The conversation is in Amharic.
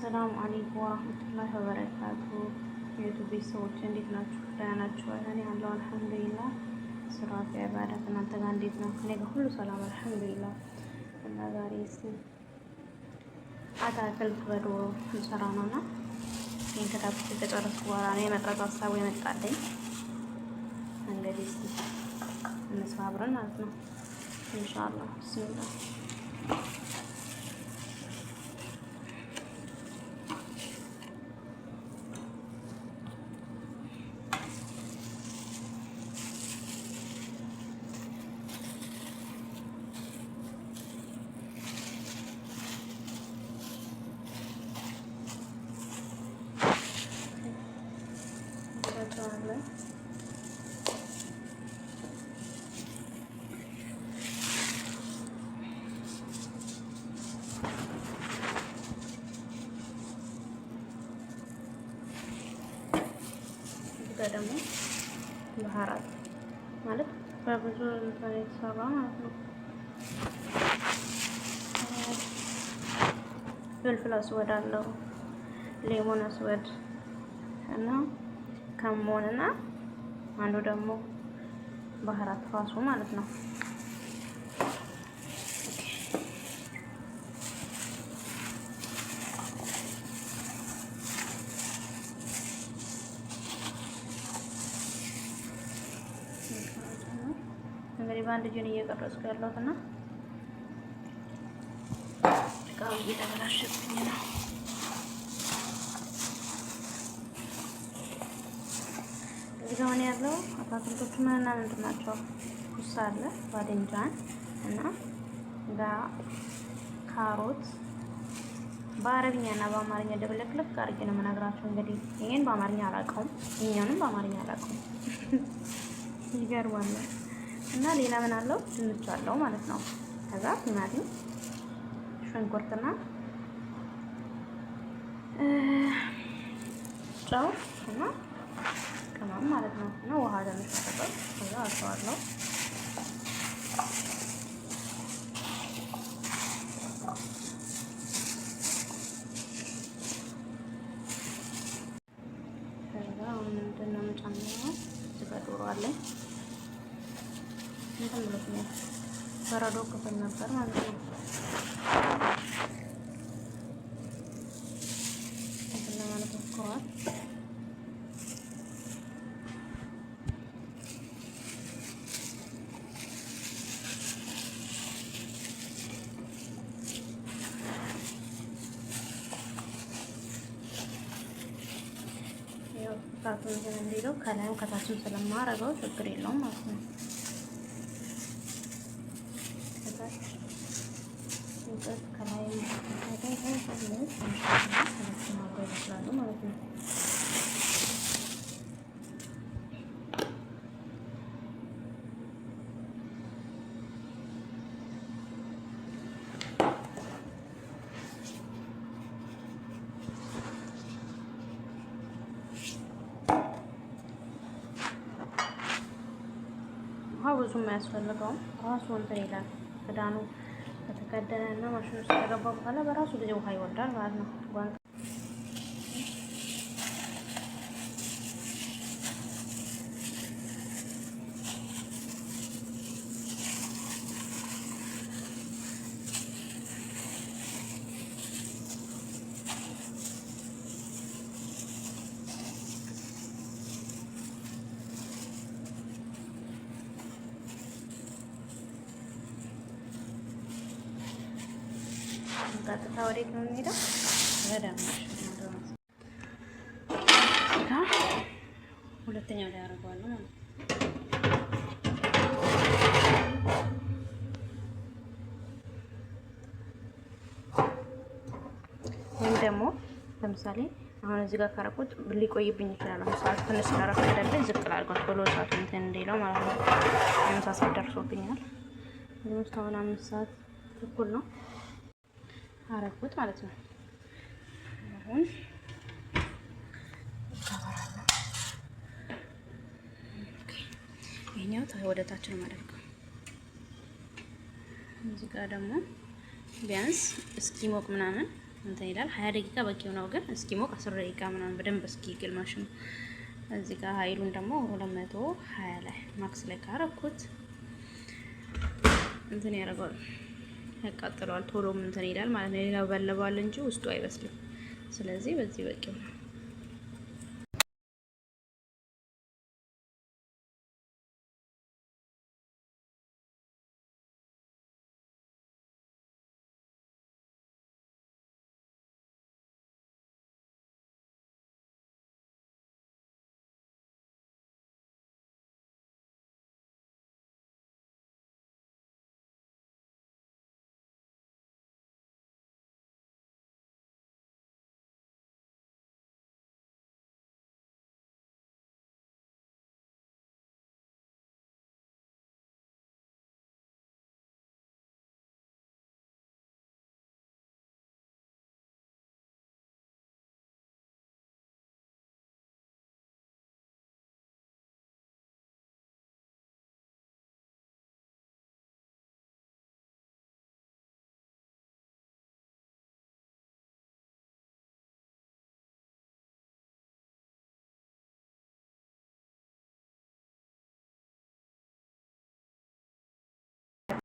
አሰላሙ አለይኩም ወራህመቱላሂ ወበረካቱ። የዩቲዩብ ሰዎች እንዴት ናችሁ? ደህና ናችሁ? እኔ ያለው አልሐምዱሊላህ። ስራ ከኢባዳት እናንተ ጋር እንዴት ነው? እኔ ጋር ሁሉ ሰላም አልሐምዱሊላህ። እና ዛሬ አታክልት በዶሮ እንሰራ ነውና ይሄን ከጨረስኩ በኋላ ነው የመቅረጽ ሀሳቡ የመጣልኝ። እንግዲህ እንስራ አብረን ማለት ነው ኢንሻአላህ። ቢስሚላህ ደግሞ ባህራት ማለት በብዙ እንትን የተሰራ ማለት ነው። ፍልፍል አስወድ አለው፣ ሌሞን አስወድ እና ከሞንና አንዱ ደግሞ ባህራት ራሱ ማለት ነው። እንግዲህ በአንድ እጅን እየቀረጽኩ ያለሁት እና እቃው እየተበላሸብኝ ነው። እዚህ ጋር ያለው አታክልቶቹ ምንና ምንድን ናቸው? ኩሳ አለ፣ ባድንጃን እና ካሮት በአረብኛ እና በአማርኛ ደብለቅለቅ አድርጌ ነው የምነግራቸው። እንግዲህ ይሄን በአማርኛ አላውቀውም፣ እኛንም በአማርኛ አላውቀውም። ይገርማል። እና ሌላ ምን አለው? ድንች አለው ማለት ነው። ከዛ ቲማቲም፣ ሽንኩርትና ጨው እና ቅመም ማለት ነው። እና ውሃ ትንሽ ተጠቅም። ከዛ አጥዋለሁ። ከዛ ምንድን ነው የምጨምረው? እዚህ ጋር ዶሮ አለኝ። እንትን ብሎኛል፣ በረዶ ክፍል ነበር ማለት ነው። እንትን ለማለት ሞክሯል። ያው ታቱን እንትን እንዲለው ከላይም ከታችም ስለማረገው ችግር የለውም ማለት ነው። ከላይ ይችላሉ ማለት ነው። ውሃ ብዙም አያስፈልገውም። ራሱ እንትን ይላል ክዳኑ ከተከደነ እና ማሽኑ ውስጥ ከገባ በኋላ በራሱ ጊዜ ውሃ ይወርዳል ማለት ነው። ቀጥታ ወዴት ነው የምንሄደው? ወደ ሁለተኛው ላይ አደርገዋለሁ ማለት ነው። ወይም ደግሞ ለምሳሌ አሁን እዚህ ጋር ካረኩት ሊቆይብኝ ይችላል። አሁን ሰዓት ትንሽ ስለረፈደብኝ ዝቅ ላድርገው ቶሎ ሰዓት እንትን እንዲለው ማለት ነው። ምሳ ሰዓት ደርሶብኛል። ውስጥ አሁን 5 ሰዓት ተኩል ነው አረኩት ማለት ነው። አሁን ይሄኛው ወደ ታች ነው የማደርገው። እዚህ ጋር ደግሞ ቢያንስ እስኪሞቅ ምናምን እንትን ይላል። 20 ደቂቃ በቂው ነው፣ ግን እስኪሞቅ 10 ደቂቃ ምናምን በደንብ እስኪግል ማሽኑ። እዚህ ጋር ኃይሉን ደግሞ 220 ላይ ማክስ ላይ ካረኩት እንትን ያደርገዋል፣ ያቃጥለዋል። ቶሎም እንትን ይላል ማለት ነው። ሌላው በለባል እንጂ ውስጡ አይበስልም። ስለዚህ በዚህ በቂው ነው።